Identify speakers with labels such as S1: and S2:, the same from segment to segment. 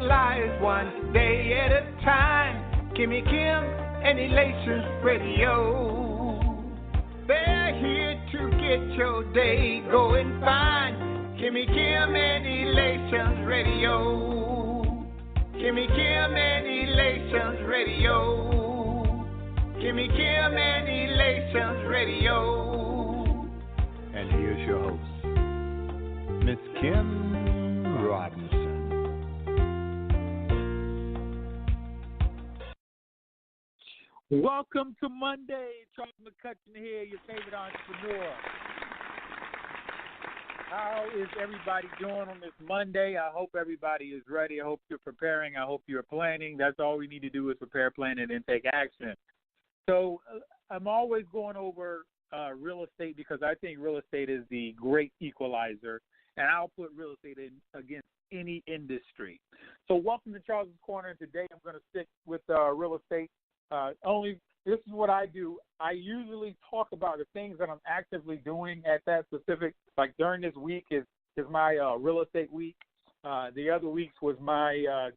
S1: legalize one day at a time. Kimmy Kim and Elations Radio. They're here to get your day going fine. Kimmy Kim and Elations Radio. Kimmy Kim and Elations Radio. Kimmy Kim and Elations Radio. And here's your host, Miss Kim Robinson.
S2: Welcome to Monday. Charles McCutcheon here, your favorite entrepreneur. How is everybody doing on this Monday? I hope everybody is ready. I hope you're preparing. I hope you're planning. That's all we need to do is prepare, plan, and then take action. So I'm always going over real estate because I think real estate is the great equalizer, and I'll put real estate in against any industry. So welcome to Charles's Corner. Today I'm going to stick with real estate. This is what I do. I usually talk about the things that I'm actively doing at that specific, like during this week is my real estate week. The other weeks was my I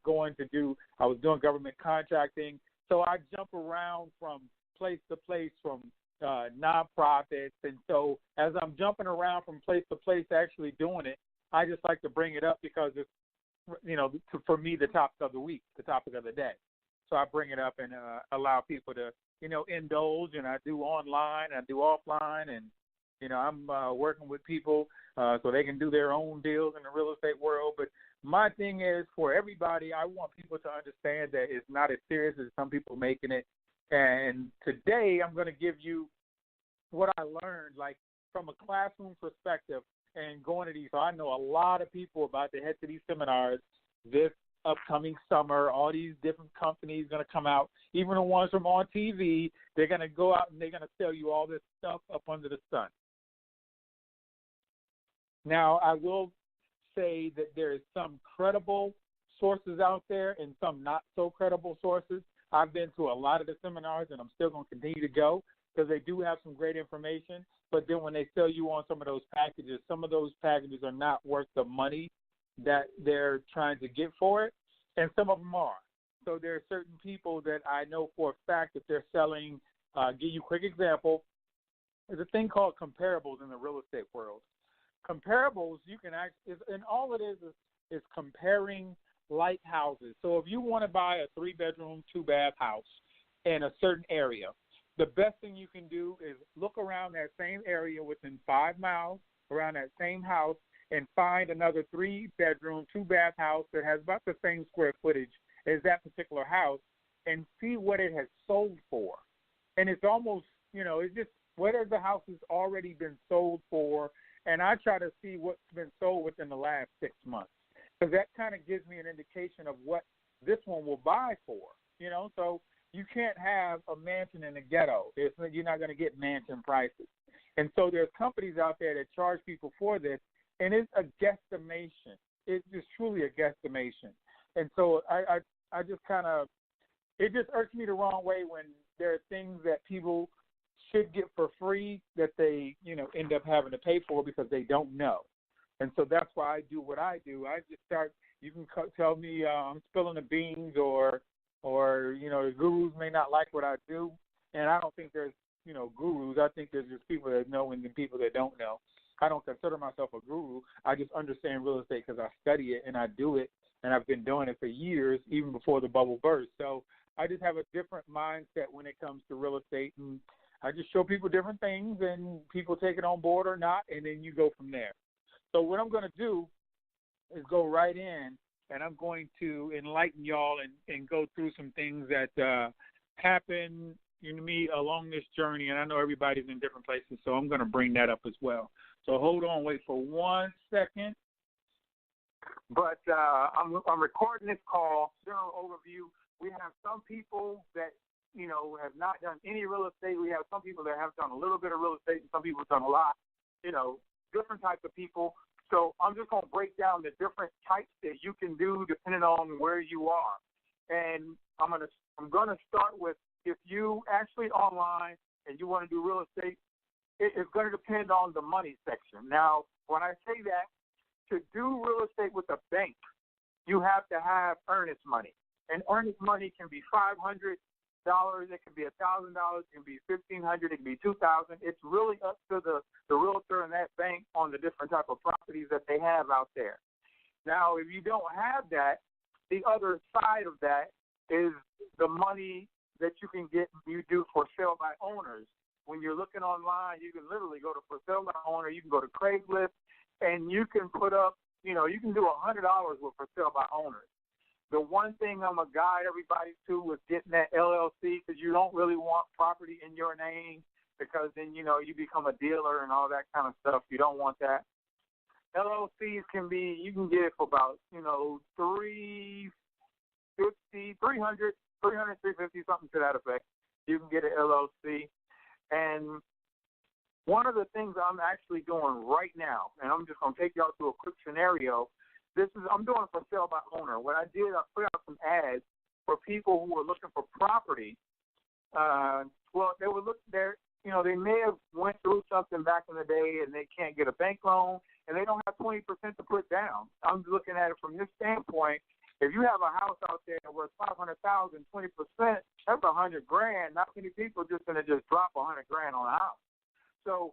S2: was doing government contracting. So I jump around from place to place from nonprofits. And so as I'm jumping around from place to place actually doing it, I just like to bring it up because it's, for me, the topic of the week, the topic of the day. So I bring it up and allow people to, indulge. And I do online, I do offline, and, I'm working with people so they can do their own deals in the real estate world. But my thing is for everybody, I want people to understand that it's not as serious as some people making it. And today I'm going to give you what I learned, like from a classroom perspective and going to these. So I know a lot of people about to head to these seminars this upcoming summer. All these different companies going to come out, even the ones from on TV. They're going to go out and they're going to tell you all this stuff up under the sun. Now, I will say that there is some credible sources out there and some not so credible sources. I've been to a lot of the seminars, and I'm still going to continue to go because they do have some great information. But then when they sell you on some of those packages are not worth the money that they're trying to get for it, and some of them are. So there are certain people that I know for a fact that they're selling. Give you a quick example. There's a thing called comparables in the real estate world. Comparables, you can and all it is comparing like houses. So if you want to buy a 3-bedroom, 2-bath house in a certain area, the best thing you can do is look around that same area within 5 miles around that same house and find another 3-bedroom, 2-bath house that has about the same square footage as that particular house and see what it has sold for. And it's almost, it's just what has the house has already been sold for, and I try to see what's been sold within the last 6 months. Because that kind of gives me an indication of what this one will buy for, So you can't have a mansion in the ghetto. You're not going to get mansion prices. And so there's companies out there that charge people for this, and it's a guesstimation. It's just truly a guesstimation. And so I just kind of – it just irks me the wrong way when there are things that people should get for free that they, end up having to pay for because they don't know. And so that's why I do what I do. I just start. You can tell me I'm spilling the beans, or the gurus may not like what I do, and I don't think there's gurus. I think there's just people that know and then people that don't know. I don't consider myself a guru. I just understand real estate because I study it and I do it, and I've been doing it for years, even before the bubble burst. So I just have a different mindset when it comes to real estate, and I just show people different things, and people take it on board or not, and then you go from there. So what I'm going to do is go right in, and I'm going to enlighten y'all and go through some things that happen to me along this journey. And I know everybody's in different places, so I'm going to bring that up as well. So hold on, wait for 1 second. But I'm recording this call, general overview. We have some people that, have not done any real estate. We have some people that have done a little bit of real estate, and some people have done a lot, different types of people. So I'm just going to break down the different types that you can do depending on where you are. And I'm going to start with, if you actually online and you want to do real estate, it's going to depend on the money section. Now, when I say that, to do real estate with a bank, you have to have earnest money. And earnest money can be $500, it can be $1,000, it can be $1,500, it can be $2,000. It's really up to the realtor and that bank on the different type of properties that they have out there. Now, if you don't have that, the other side of that is the money that you can get you do for sale by owners. When you're looking online, you can literally go to for sale by owner. You can go to Craigslist, and you can put up, you can do $100 with for sale by owners. The one thing I'm going to guide everybody to is getting that LLC, because you don't really want property in your name, because then, you become a dealer and all that kind of stuff. You don't want that. LLCs you can get it for about, $350, $300, $350, something to that effect. You can get an LLC. And one of the things I'm actually doing right now, and I'm just going to take y'all through a quick scenario. I'm doing it for sale by owner. What I did, I put out some ads for people who were looking for property. They were looking there. They may have went through something back in the day and they can't get a bank loan and they don't have 20% to put down. I'm looking at it from this standpoint. If you have a house out there worth $500,000, 20%, that's $100,000. Not many people are just going to just drop $100,000 on a house. So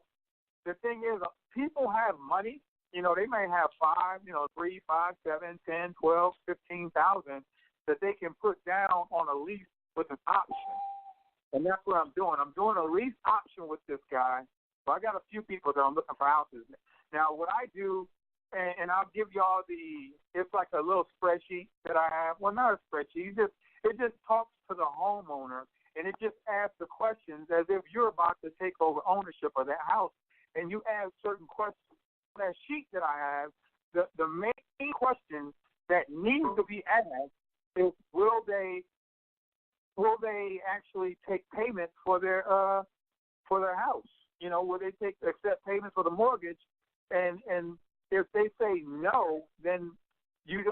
S2: the thing is, people have money. They may have 3, 5, 7, 10, 12, 15,000 that they can put down on a lease with an option. And that's what I'm doing. I'm doing a lease option with this guy. So I got a few people that I'm looking for houses. Now, what I do, and I'll give y'all it's like a little spreadsheet that I have. Well, not a spreadsheet. It just talks to the homeowner, and it just asks the questions as if you're about to take over ownership of that house. And you ask certain questions. That sheet that I have, the main question that needs to be asked is, will they actually take payments for their house? Will they accept payments for the mortgage? And if they say no, then you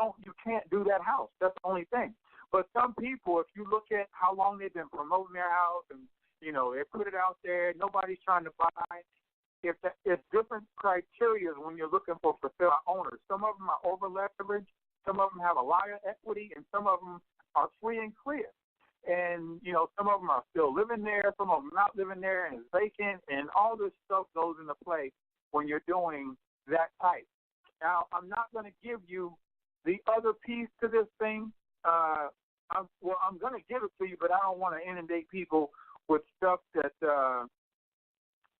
S2: can't do that house. That's the only thing. But some people, if you look at how long they've been promoting their house and they put it out there, nobody's trying to buy. It's different criteria when you're looking for sale owners. Some of them are over leveraged, some of them have a lot of equity, and some of them are free and clear. And some of them are still living there, some of them not living there, and it's vacant, and all this stuff goes into play when you're doing that type. Now, I'm not going to give you the other piece to this thing. I'm going to give it to you, but I don't want to inundate people with stuff that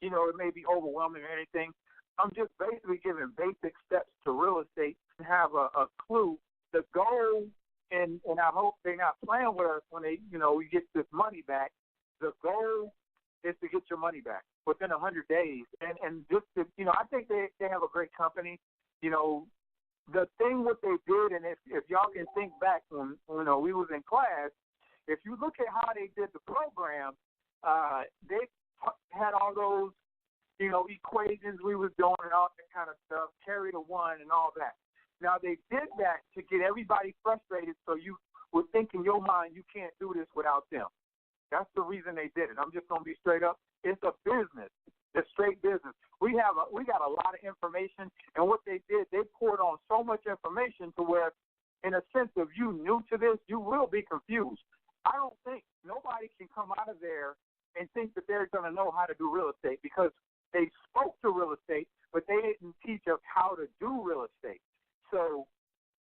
S2: it may be overwhelming or anything. I'm just basically giving basic steps to real estate to have a clue. The goal, and I hope they're not playing with us when we get this money back. The goal is to get your money back within 100 days. And just to, I think they have a great company. The thing what they did, and if y'all can think back when we was in class, if you look at how they did the program, they had all those, equations we was doing and all that kind of stuff, carry the one and all that. Now, they did that to get everybody frustrated so you would think in your mind you can't do this without them. That's the reason they did it. I'm just going to be straight up. It's a business. It's straight business. We got a lot of information, and what they did, they poured on so much information to where, in a sense, if you new to this, you will be confused. I don't think nobody can come out of there and think that they're going to know how to do real estate, because they spoke to real estate, but they didn't teach us how to do real estate. So,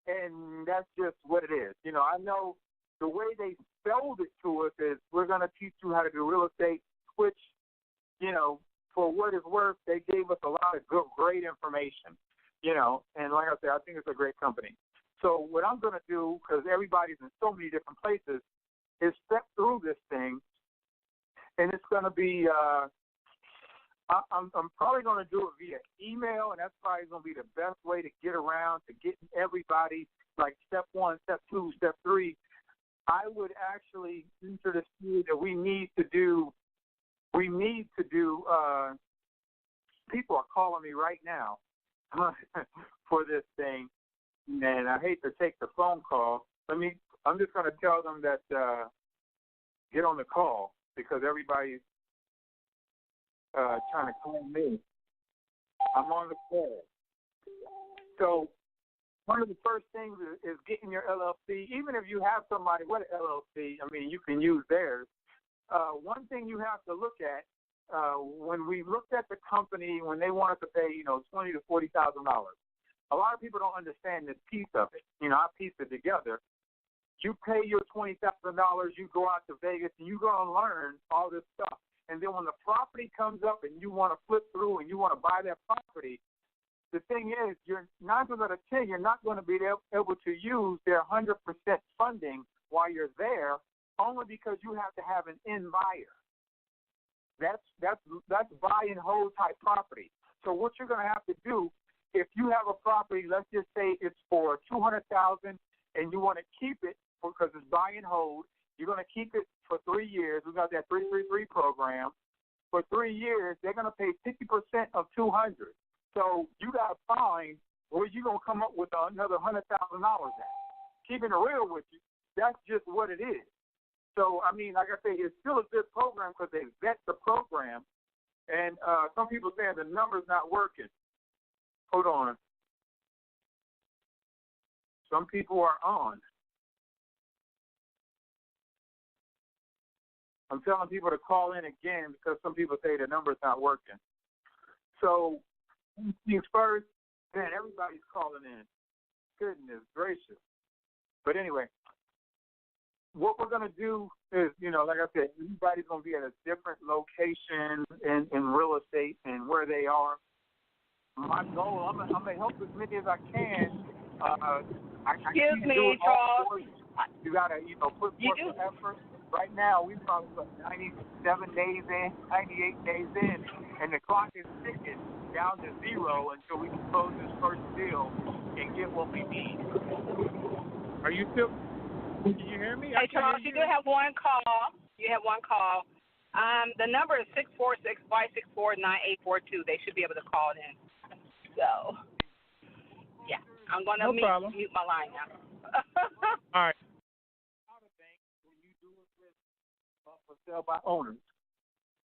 S2: and that's just what it is. I know the way they sold it to us is, we're going to teach you how to do real estate, which, for what it's worth, they gave us a lot of great information, and like I said, I think it's a great company. So what I'm going to do, because everybody's in so many different places, is step through this thing, and it's going to be, I'm probably going to do it via email, and that's probably going to be the best way to get around to getting everybody, like step 1, step 2, step 3. I would actually enter the school that we need to do, people are calling me right now for this thing, and I hate to take the phone call. I'm just going to tell them that get on the call, because everybody's trying to call me. I'm on the call. So one of the first things is getting your LLC. Even if you have somebody with an LLC, I mean, you can use theirs. One thing you have to look at when we looked at the company when they wanted to pay, $20,000 to $40,000. A lot of people don't understand this piece of it. I pieced it together. You pay your $20,000, you go out to Vegas, and you go and learn all this stuff. And then when the property comes up and you want to flip through and you want to buy that property, the thing is, you're 9 times out of 10, you're not going to be able to use their 100% funding while you're there, only because you have to have an in buyer. That's buy and hold type property. So what you're going to have to do, if you have a property, let's just say it's for $200,000, and you want to keep it because it's buy and hold, you're going to keep it for 3 years. We got that 333 program. For 3 years, they're going to pay 50% of $200,000. So you got to find where you're going to come up with another $100,000 at. Keeping it real with you, that's just what it is. So, I mean, like I say, it's still a good program because they vet the program. And some people saying the number's not working. Hold on. Some people are on. I'm telling people to call in again because some people say the number's not working. So, things first, man, everybody's calling in. Goodness gracious. But anyway, what we're going to do is, like I said, everybody's going to be at a different location in real estate and where they are. My goal, I'm going to help as many as I can.
S3: Excuse me, Charles.
S2: You got to, put forth some effort. Right now, we're probably 97 days in, 98 days in, and the clock is ticking down to zero until we can close this first deal and get what we need. Are you still? Can you hear me?
S3: Hey, Charles, you do have one call. You have one call. The number is 646-564-9842. They should be able to call in. So, yeah, I'm going to mute my line now.
S2: All right. When you do it for sale by owners,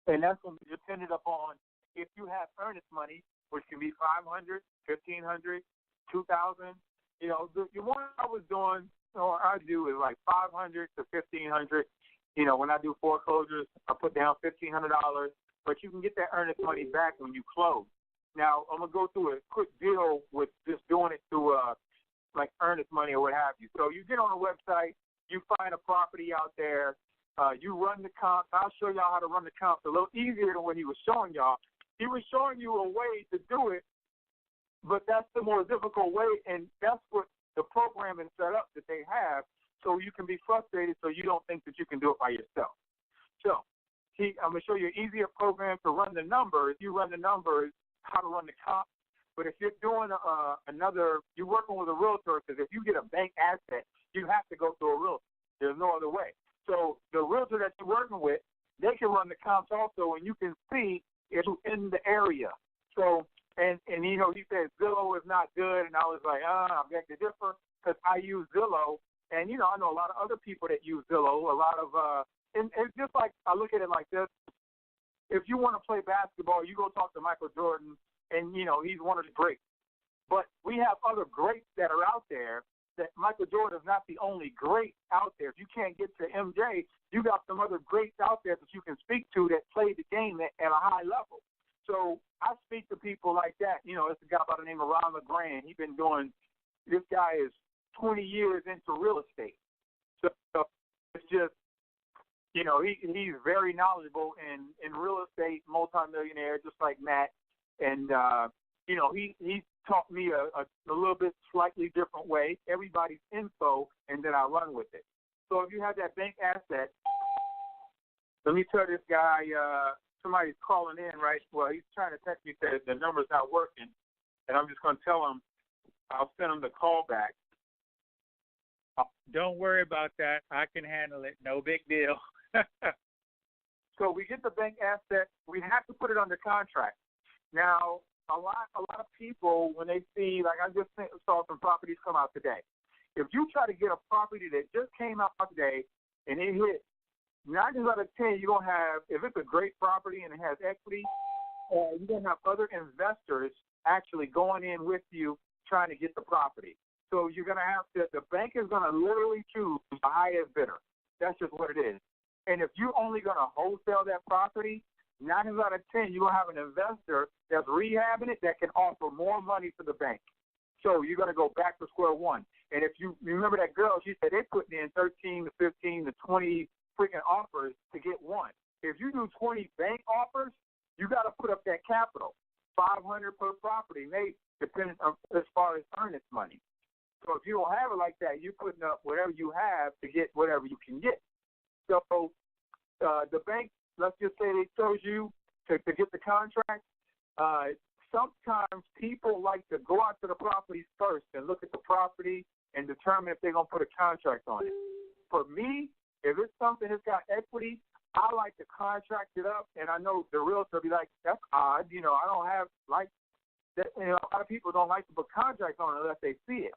S2: and that's going to be dependent upon if you have earnest money, which can be $500, $1,500, $2,000. The one I was doing, or I do, is like $500 to $1,500. When I do foreclosures, I put down $1,500, but you can get that earnest money back when you close. Now, I'm going to go through a quick deal with just doing it through like earnest money or what have you. So you get on a website, you find a property out there, you run the comps. I'll show y'all how to run the comps a little easier than when he was showing y'all. He was showing you a way to do it, but that's the more difficult way, and that's what the program is set up that they have, so you can be frustrated so you don't think that you can do it by yourself. So I'm going to show you an easier program to run the numbers. You run the numbers, how to run the comps. But if you're doing you're working with a realtor, because if you get a bank asset, you have to go through a realtor. There's no other way. So the realtor that you're working with, they can run the comps also, and you can see if you're in the area. So, and he said Zillow is not good, and I was like, I beg to differ, because I use Zillow, and, I know a lot of other people that use Zillow, a lot of, and it's just like, I look at it like this. If you want to play basketball, you go talk to Michael Jordan, and, he's one of the greats. But we have other greats that are out there that Michael Jordan is not the only great out there. If you can't get to MJ, you got some other greats out there that you can speak to that play the game at a high level. So I speak to people like that. It's a guy by the name of Ron LeGrand. This guy is 20 years into real estate. So it's just, he's very knowledgeable in real estate, multimillionaire, just like Matt. And, he taught me a little bit slightly different way. Everybody's info, and then I run with it. So if you have that bank asset, let me tell this guy, somebody's calling in, right? Well, he's trying to text me, said the number's not working, and I'm just going to tell him I'll send him the call back.
S4: Don't worry about that. I can handle it. No big deal.
S2: So we get the bank asset. We have to put it under contract. Now, a lot of people, when they see, like I just saw some properties come out today. If you try to get a property that just came out today and it hit 9 out of 10, you're going to have, if it's a great property and it has equity, you're going to have other investors actually going in with you trying to get the property.
S5: So you're going to have to, the bank is going to literally choose the highest bidder. That's just what it is. And if you're only going to wholesale that property, 9 out of 10, you're going to have an investor that's rehabbing it that can offer more money to the bank. So you're going to go back to square one. And if you remember that girl, she said they put in 13 to 15 to 20 freaking offers to get one. If you do 20 bank offers, you got to put up that capital, $500 per property, maybe depending on as far as earnest money. So if you don't have it like that, you're putting up whatever you have to get whatever you can get. So the bank, let's just say they chose you to get the contract. Sometimes people like to go out to the properties first and look at the property and determine if they're going to put a contract on it. For me, if it's something that's got equity, I like to contract it up, and I know the realtor will be like, that's odd. You know, I don't have, like, that. You know, a lot of people don't like to put contracts on it unless they see it.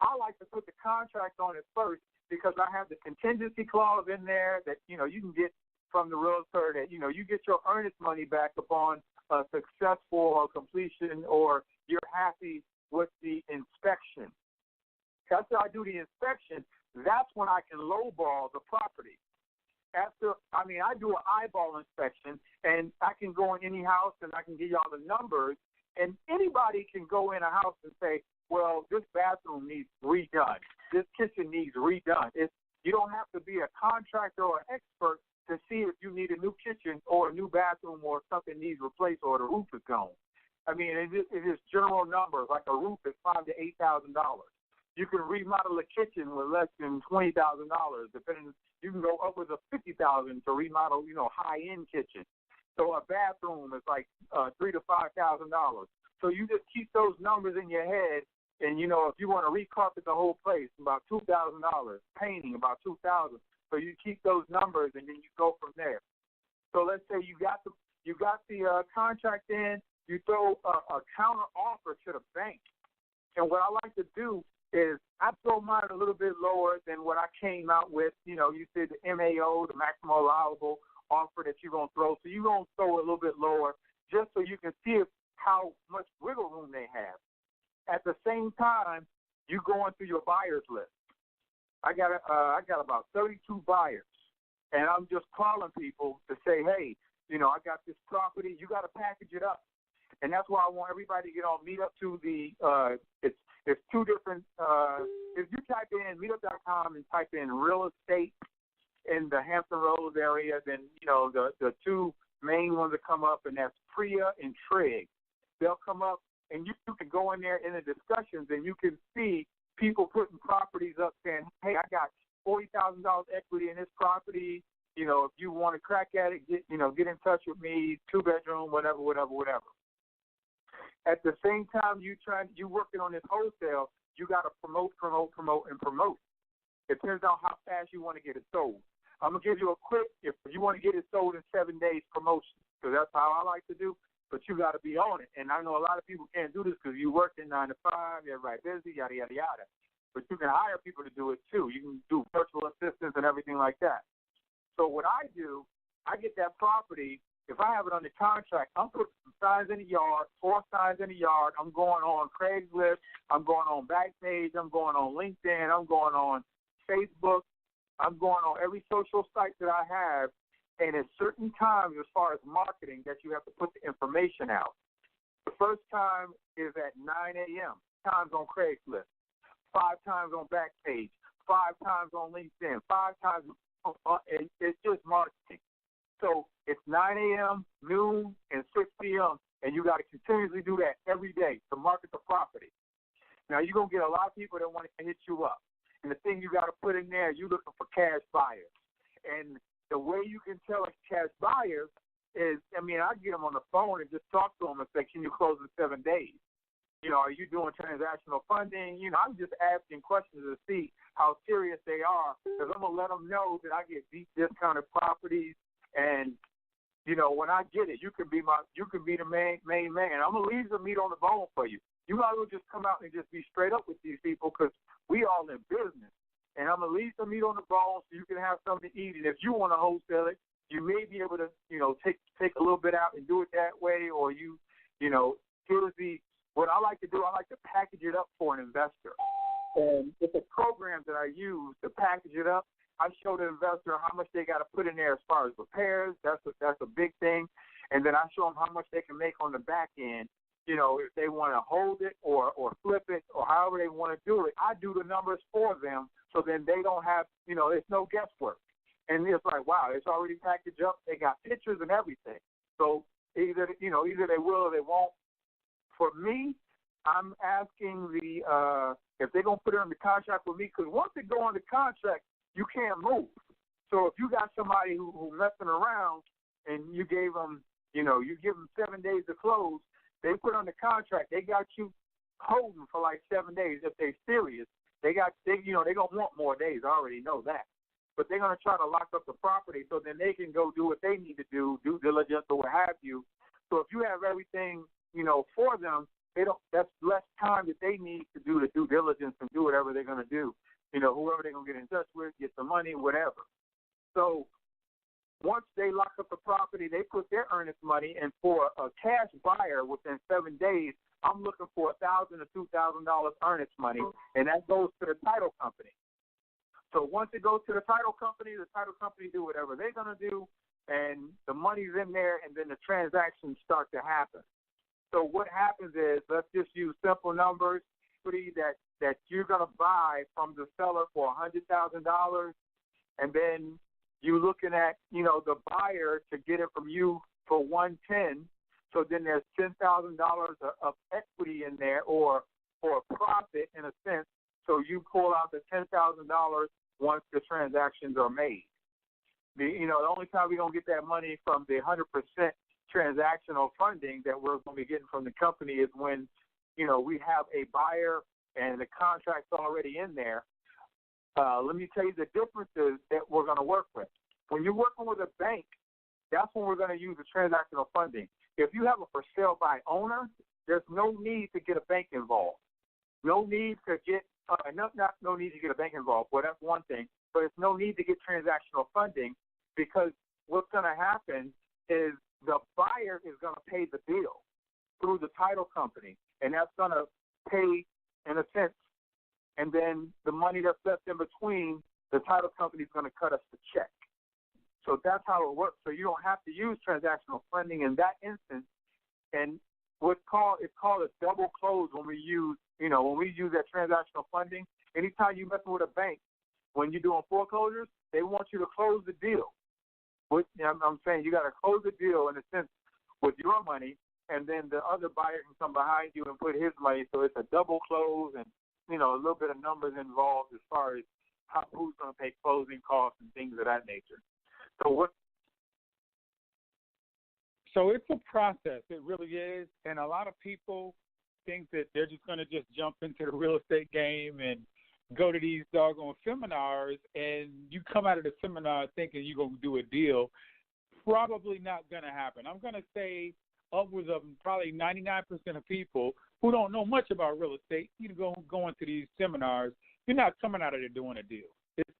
S5: I like to put the contract on it first because I have the contingency clause in there that, you know, you can get from the realtor that, you know, you get your earnest money back upon a successful completion or you're happy with the inspection. After I do the inspection, that's when I can lowball the property. I do an eyeball inspection, and I can go in any house and I can give y'all the numbers, and anybody can go in a house and say, well, this bathroom needs redone. This kitchen needs redone. You don't have to be a contractor or an expert to see if you need a new kitchen or a new bathroom or something needs replaced or the roof is gone. I mean, it is general numbers, like a roof is $5,000 to $8,000. You can remodel a kitchen with less than $20,000, depending. You can go upwards of $50,000 to remodel, you know, high-end kitchen. So a bathroom is like $3,000 to $5,000. So you just keep those numbers in your head, and you know if you want to recarpet the whole place, about $2,000. Painting, about $2,000. So you keep those numbers, and then you go from there. So let's say you got the contract in, you throw a counter offer to the bank, and what I like to do is I throw mine a little bit lower than what I came out with. You know, you said the MAO, the maximum allowable offer that you're going to throw. So you're going to throw a little bit lower just so you can see how much wiggle room they have. At the same time, you're going through your buyers list. I got about 32 buyers, and I'm just calling people to say, hey, you know, I got this property. You got to package it up. And that's why I want everybody to get on Meetup to the it's two different if you type in meetup.com and type in real estate in the Hampton Roads area, then you know the two main ones that come up, and that's Priya and Trigg. They'll come up, and you can go in there in the discussions, and you can see people putting properties up saying, hey, I got $40,000 equity in this property. You know, if you want to crack at it, get in touch with me, 2-bedroom, whatever. At the same time, you working on this wholesale, you got to promote. It depends on how fast you want to get it sold. I'm going to give you a quick, if you want to get it sold in 7 days, promotion, because that's how I like to do, but you got to be on it. And I know a lot of people can't do this because you work in 9 to 5, everybody busy, yada, yada, yada. But you can hire people to do it, too. You can do virtual assistants and everything like that. So what I do, I get that property. If I have it under contract, I'm putting some signs in the yard, 4 signs in the yard. I'm going on Craigslist. I'm going on Backpage. I'm going on LinkedIn. I'm going on Facebook. I'm going on every social site that I have. And at certain times, as far as marketing, that you have to put the information out. The first time is at 9 a.m., times on Craigslist, 5 times on Backpage, 5 times on LinkedIn, 5 times and it's just marketing. So it's 9 a.m., noon, and 6 p.m., and you got to continuously do that every day to market the property. Now, you're going to get a lot of people that want to hit you up. And the thing you got to put in there, you're looking for cash buyers. And the way you can tell a cash buyer is, I get them on the phone and just talk to them and say, can you close in 7 days? You know, are you doing transactional funding? You know, I'm just asking questions to see how serious they are, because I'm going to let them know that I get deep discounted properties. And, you know, when I get it, you can be the main man. I'm going to leave the meat on the bone for you. You might as well just come out and just be straight up with these people, because we all in business. And I'm going to leave some meat on the bone so you can have something to eat. And if you want to wholesale it, you may be able to, you know, take a little bit out and do it that way. Or what I like to do, I like to package it up for an investor. And it's a program that I use to package it up. I show the investor how much they got to put in there as far as repairs. That's a big thing. And then I show them how much they can make on the back end. You know, if they want to hold it or flip it or however they want to do it, I do the numbers for them so then they don't have, you know, it's no guesswork. And it's like, wow, it's already packaged up. They got pictures and everything. So either they will or they won't. For me, I'm asking if they're going to put it on the contract with me, because once they go on the contract, you can't move. So if you got somebody who messing around and you gave them, you give them 7 days to close, they put on the contract, they got you holding for like 7 days. If they're serious, they're going to want more days. I already know that. But they're going to try to lock up the property so then they can go do what they need to do, due diligence or what have you. So if you have everything, for them, that's less time that they need to do the due diligence and do whatever they're going to do. Whoever they're going to get in touch with, get the money, whatever. So once they lock up the property, they put their earnest money, and for a cash buyer within 7 days, I'm looking for $1,000 to $2,000 earnest money, and that goes to the title company. So once it goes to the title company do whatever they're going to do, and the money's in there, and then the transactions start to happen. So what happens is, let's just use simple numbers, that you're going to buy from the seller for $100,000, and then you're looking at, the buyer to get it from you for $110,000. So then there's $10,000 of equity in there, or a profit in a sense. So you pull out the $10,000 once the transactions are made. The only time we don't get that money from the 100% transactional funding that we're going to be getting from the company is when, we have a buyer and the contract's already in there. Let me tell you the differences that we're going to work with. When you're working with a bank, that's when we're going to use the transactional funding. If you have a for sale by owner, there's no need to get a bank involved. No need to get no need to get a bank involved. Well, that's one thing, but it's no need to get transactional funding, because what's going to happen is the buyer is going to pay the bill through the title company, and that's going to pay in a sense, and then the money that's left in between, the title company is going to cut us the check. So that's how it works. So you don't have to use transactional funding in that instance, and it's called a double close when we use that transactional funding. Anytime you're messing with a bank, when you're doing foreclosures, they want you to close the deal. I'm saying you got to close the deal in a sense with your money, and then the other buyer can come behind you and put his money. So it's a double close, and a little bit of numbers involved as far as who's going to pay closing costs and things of that nature.
S2: So it's a process. It really is, and a lot of people think that they're just going to just jump into the real estate game and go to these doggone seminars, and you come out of the seminar thinking you're going to do a deal. Probably not going to happen. I'm going to say upwards of probably 99% of people who don't know much about real estate, go into these seminars, you're not coming out of there doing a deal.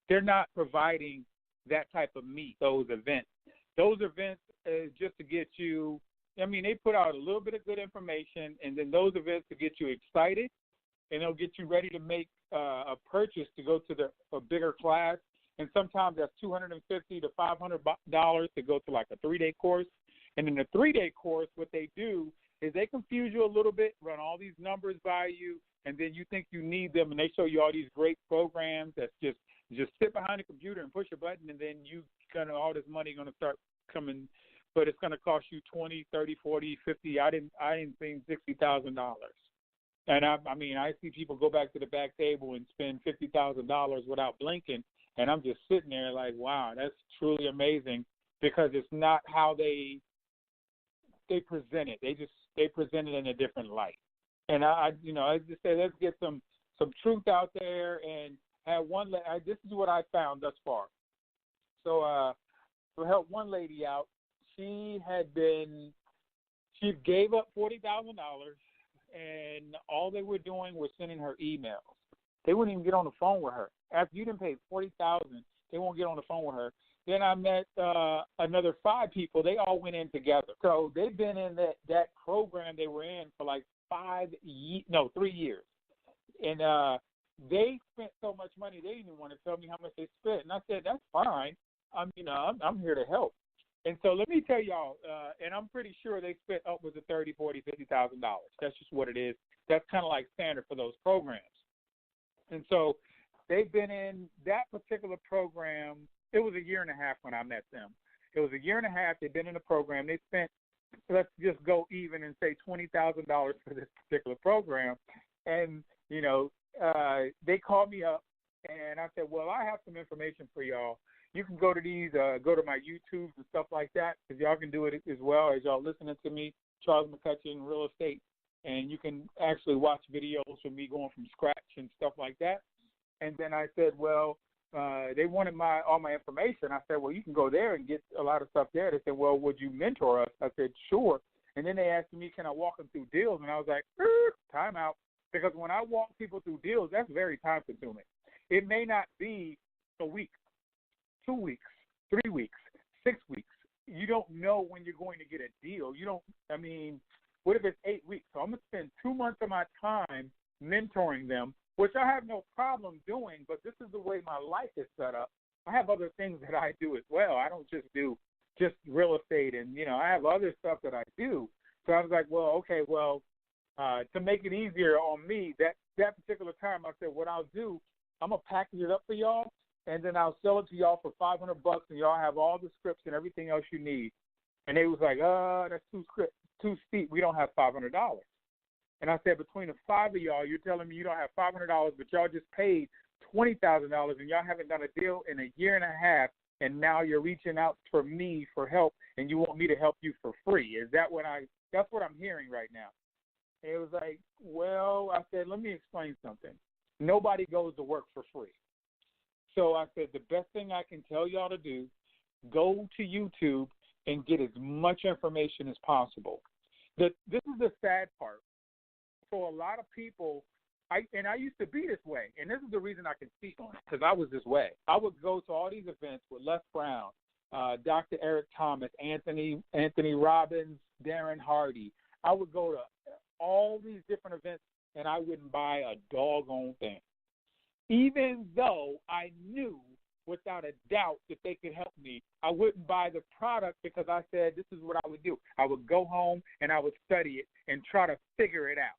S2: They're not providing that type of meat, those events. Those events is just to get you, they put out a little bit of good information, and then those events to get you excited, and they'll get you ready to make a purchase to go to a bigger class. And sometimes that's $250 to $500 to go to like a 3-day course. And in the 3-day course, what they do is they confuse you a little bit, run all these numbers by you, and then you think you need them, and they show you all these great programs that's just sit behind a computer and push a button, and then all this money going to start coming, but it's going to cost you $20, $30, $40, $50. I didn't think $60,000. And I see people go back to the back table and spend $50,000 without blinking, and I'm just sitting there like, wow, that's truly amazing, because it's not how they present it. They present it in a different light. And I just say, let's get some truth out there. And this is what I found thus far. So to help one lady out, she gave up $40,000, and all they were doing was sending her emails. They wouldn't even get on the phone with her. After you didn't pay $40,000, they won't get on the phone with her. Then I met another 5 people. They all went in together. So they've been in that program they were in for like 3 years. And they spent so much money they didn't even want to tell me how much they spent, and I said that's fine. I'm here to help. And so let me tell y'all, and I'm pretty sure they spent upwards of $30,000, $40,000, $50,000. That's just what it is. That's kind of like standard for those programs. And so they've been in that particular program. It was a year and a half when I met them. It was a year and a half. They've been in the program. They spent, let's just go even and say $20,000 for this particular program. And, they called me up, and I said, well, I have some information for y'all. You can go to these, go to my YouTubes and stuff like that, because y'all can do it as well as y'all listening to me, Charles McCutcheon, Real Estate. And you can actually watch videos of me going from scratch and stuff like that. And then I said, well, they wanted all my information. I said, well, you can go there and get a lot of stuff there. They said, well, would you mentor us? I said, sure. And then they asked me, can I walk them through deals? And I was like, time out. Because when I walk people through deals, that's very time consuming. It may not be a week, 2 weeks, 3 weeks, 6 weeks. You don't know when you're going to get a deal. What if it's 8 weeks? So I'm going to spend 2 months of my time mentoring them, which I have no problem doing, but this is the way my life is set up. I have other things that I do as well. I don't just do just real estate, and, I have other stuff that I do. So I was like, to make it easier on me, that particular time, I said, what I'll do, I'm going to package it up for y'all, and then I'll sell it to y'all for $500, and y'all have all the scripts and everything else you need. And they was like, that's too steep. We don't have $500. And I said, between the five of y'all, you're telling me you don't have $500, but y'all just paid $20,000, and y'all haven't done a deal in a year and a half, and now you're reaching out for me for help, and you want me to help you for free. That's what I'm hearing right now. And it was like, well, I said, let me explain something. Nobody goes to work for free. So I said, the best thing I can tell y'all to do, go to YouTube and get as much information as possible. This is the sad part. For a lot of people, I used to be this way, and this is the reason I can speak on it, because I was this way. I would go to all these events with Les Brown, Dr. Eric Thomas, Anthony Robbins, Darren Hardy. I would go to all these different events, and I wouldn't buy a doggone thing, even though I knew without a doubt that they could help me. I wouldn't buy the product because I said this is what I would do. I would go home and I would study it and try to figure it out.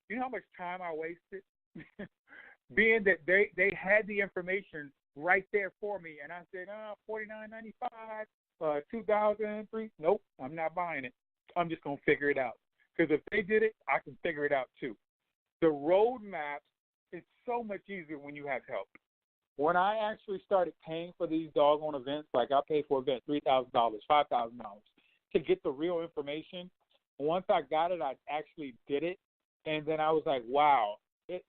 S2: You know how much time I wasted? Being that they had the information right there for me, and I said, $49.95, 2003. Nope, I'm not buying it. I'm just going to figure it out. Because if they did it, I can figure it out too. The roadmap is so much easier when you have help. When I actually started paying for these doggone events, like I paid for an event $3,000, $5,000 to get the real information, once I got it, I actually did it. And then I was like, wow, it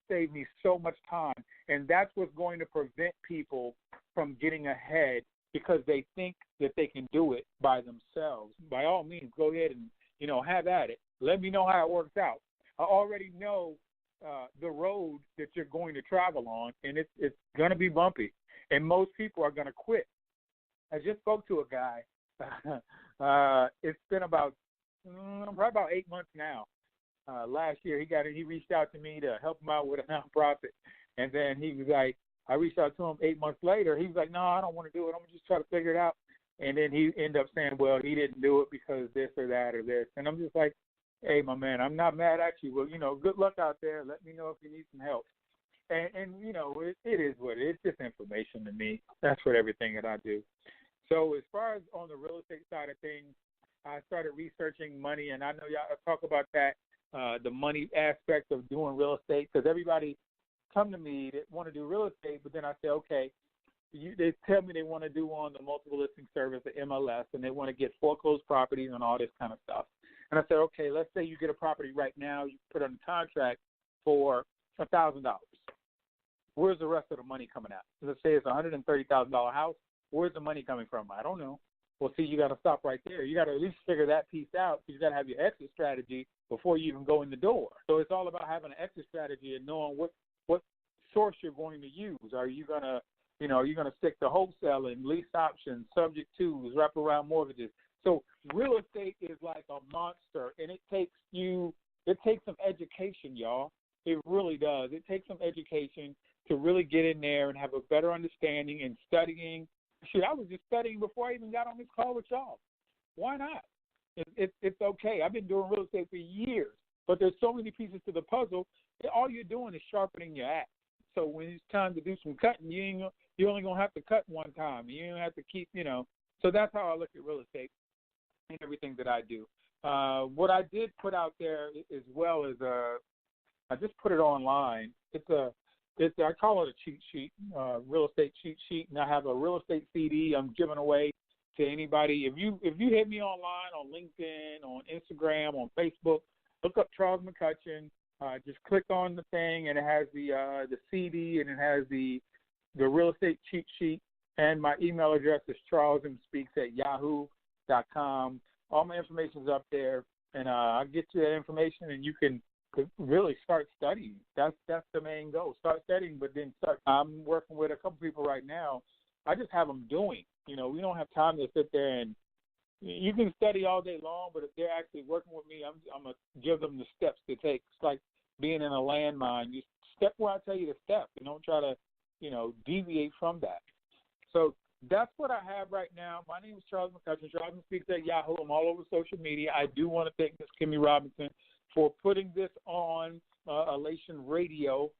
S2: saved me so much time. And that's what's going to prevent people from getting ahead, because they think that they can do it by themselves. By all means, go ahead and, have at it. Let me know how it works out. I already know the road that you're going to travel on, and it's going to be bumpy. And most people are going to quit. I just spoke to a guy. It's been probably about 8 months now. Last year, he reached out to me to help him out with a nonprofit. And then he was like, I reached out to him 8 months later. He was like, no, I don't want to do it. I'm going to just try to figure it out. And then he ended up saying, well, he didn't do it because this or that or this. And I'm just like, hey, my man, I'm not mad at you. Well, good luck out there. Let me know if you need some help. And it is what it is. It's just information to me. That's what everything that I do. So as far as on the real estate side of things, I started researching money, and I know y'all talk about that, the money aspect of doing real estate, because everybody come to me that want to do real estate, but then I say, okay, they tell me they want to do on the multiple listing service, the MLS, and they want to get foreclosed properties and all this kind of stuff. And I said, okay, let's say you get a property right now, you put it on contract for $1,000. Where's the rest of the money coming out? Let's say it's a $130,000 house. Where's the money coming from? I don't know. Well, see, you got to stop right there. You got to at least figure that piece out. You got to have your exit strategy before you even go in the door. So it's all about having an exit strategy and knowing what source you're going to use. Are you going to, are you going to stick to wholesaling, lease options, subject twos, wraparound mortgages? So real estate is like a monster, and it takes some education, y'all. It really does. It takes some education to really get in there and have a better understanding and studying. Shoot, I was just studying before I even got on this call with y'all. Why not? It's okay. I've been doing real estate for years, but there's so many pieces to the puzzle. All you're doing is sharpening your axe. So when it's time to do some cutting, you're only going to have to cut one time. You don't have to keep, So that's how I look at real estate and everything that I do. What I did put out there as well is I just put it online. I call it a cheat sheet, real estate cheat sheet, and I have a real estate CD I'm giving away to anybody. If you hit me online on LinkedIn, on Instagram, on Facebook, look up Charles McCutcheon. Just click on the thing, and it has the CD, and it has the real estate cheat sheet, and my email address is charlesmspeaks@yahoo.com. All my information is up there, and I'll get you that information, and you can really start studying. That's the main goal. Start studying, but then start. I'm working with a couple people right now. I just have them doing. We don't have time to sit there and you can study all day long, but if they're actually working with me, I'm going to give them the steps to take. It's like being in a landmine. You step where I tell you to step and don't try to, deviate from that. So that's what I have right now. My name is Charles McCutcheon. Charles Speaks at Yahoo. I'm all over social media. I do want to thank Ms. Kimmy Robinson for putting this on Elation Radio.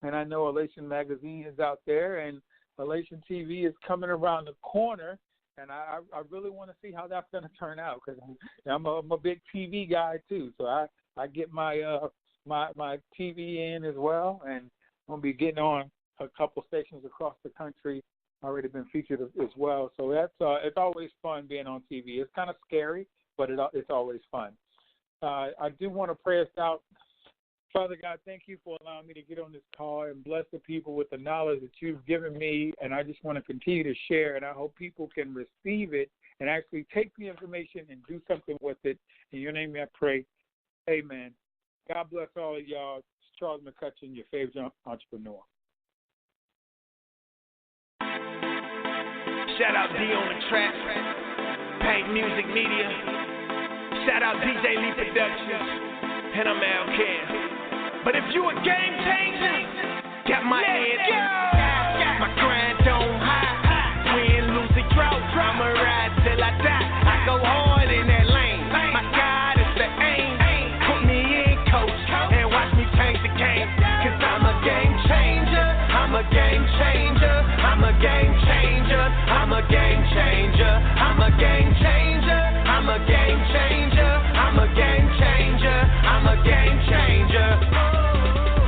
S2: And I know Elation Magazine is out there, and Elation TV is coming around the corner. And I really want to see how that's going to turn out because I'm a big TV guy too. So I get my my TV in as well, and I'm going to be getting on a couple stations across the country. Already been featured as well. So that's it's always fun being on TV. It's kind of scary, but it's always fun. I do want to pray us out. Father God, thank you for allowing me to get on this call and bless the people with the knowledge that you've given me, and I just want to continue to share, and I hope people can receive it and actually take the information and do something with it. In your name I pray, amen. God bless all of y'all. It's Charles McCutcheon, your favorite entrepreneur.
S1: Shout out D on the track, Paint Music Media. Shout out DJ Lee Productions, and I'm Al Ken. But if you a game changer, got my head up. My grind don't hide. Win, lose, or drought. I'ma ride till I die. I go hard in that lane. My God is the aim. Put me in, coach, and watch me change the game. Cause I'm a game changer. I'm a game changer. I'm a game changer. I'm a game changer. I'm a game changer. I'm a game changer. I'm a game changer. I'm a game changer.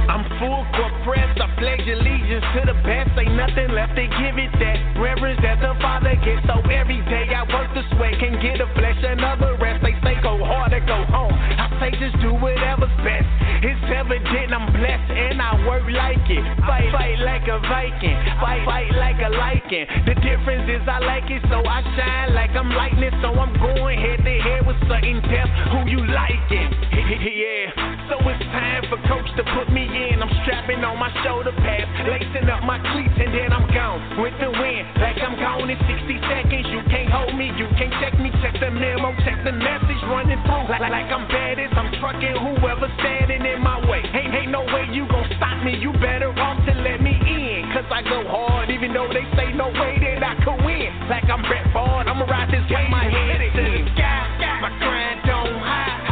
S1: I'm full court press, I pledge allegiance to the best. Ain't nothing left to give it that reverence that the Father gets. So every day I work the sweat, can get a flesh, another rest. They say go hard or go home. I say just do whatever's best. It's evident I'm blessed and I work like it. Fight like a Viking, fight like a lichen. The difference is I like it, so I shine like I'm lightning. So I'm going head to head with certain depth. Who you liking? Yeah. So it's time for coach to put me in. I'm strapping on my shoulder pads, lacing up my cleats, and then I'm gone with the wind. Like I'm gone in 60 seconds. You can't hold me, you can't check me. Check the memo, check the message running through. Like I'm baddest, I'm trucking whoever's standing in my way. Ain't no way you gon' stop me. You better off to let me in. Cause I go hard, even though they say no way that I could win. Like I'm Brett Ford, I'ma ride this way. My head to the sky, my grind don't hide.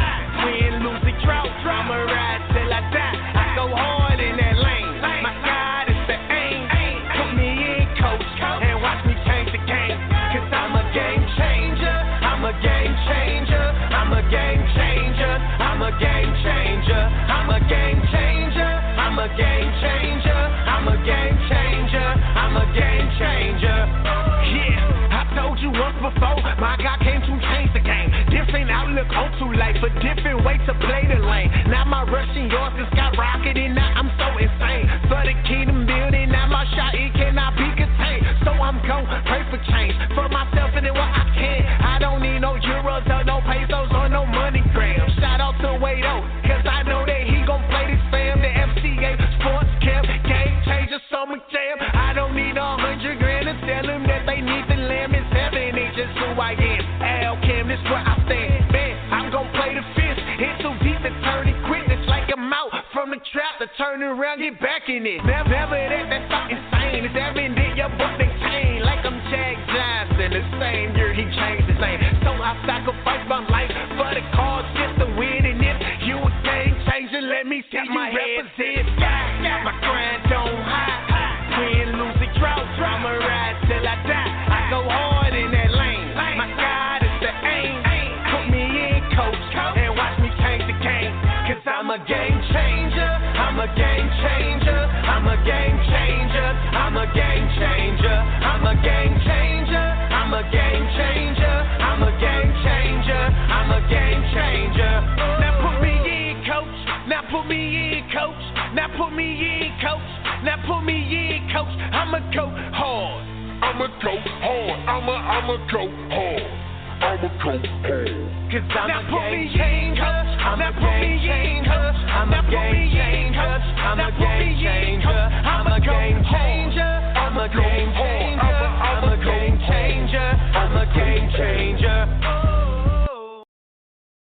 S1: Win, lose, or drought, I'ma ride till I die. I go hard in that lane. My God is the aim. Put me in, coach, and watch me change the game. Cause I'm a game changer. I'm a game changer. I'm a game changer. I'm a game changer. I'm a game changer. I'm a game changer. I'm a game changer. I'm a game changer. Yeah, I told you once before, my God came to change the game. Different outlook on to life, a different way to play the lane. Now my rushing yours is skyrocketing, now I'm so insane. For the kingdom building, now my shot, it cannot be contained. So I'm gon' pray for change, for myself and then what I can. I don't need no euros or no pesos or no money grams. Shout out to Wado, cause I know that he gon' play this fam. The FCA Sports Camp, game changer, summer jam. I don't need 100 grand to tell them that they need the lamb. It's heaven, ain't just who I am. Al Kim, this where I stand. Man, I'm gon' play the fist. It's so deep and turn it quick. It's like I'm out from the trap. around, get back in it. Never that's fucking insane. It's evident your book they chain. Like I'm Jack Johnson, the same year he changed his name. So I sacrificed my life for the cause just to win. And if you a game changer, let me see you represent. My grind don't hide. Win, lose, or draw. I'ma ride till I die. I go hard in that lane. My God is the aim. Put me in, coach, and watch me change the game. Cause I'm a game changer. I'm a game changer. I'm a game changer. I'm a game changer. I'm a game changer. I'm a game changer. I'm a game changer. I'm a game changer. Now put me in, coach. Now put me in, coach. Now put me in, coach. Now put me in, coach. I'ma go hard.
S6: I'ma go hard. I'ma go hard. I'ma go hard.
S1: Cause I'm a game changer. I'm a game changer. I'm a game changer. I'm a game changer. I'm a game changer. I'm a game changer.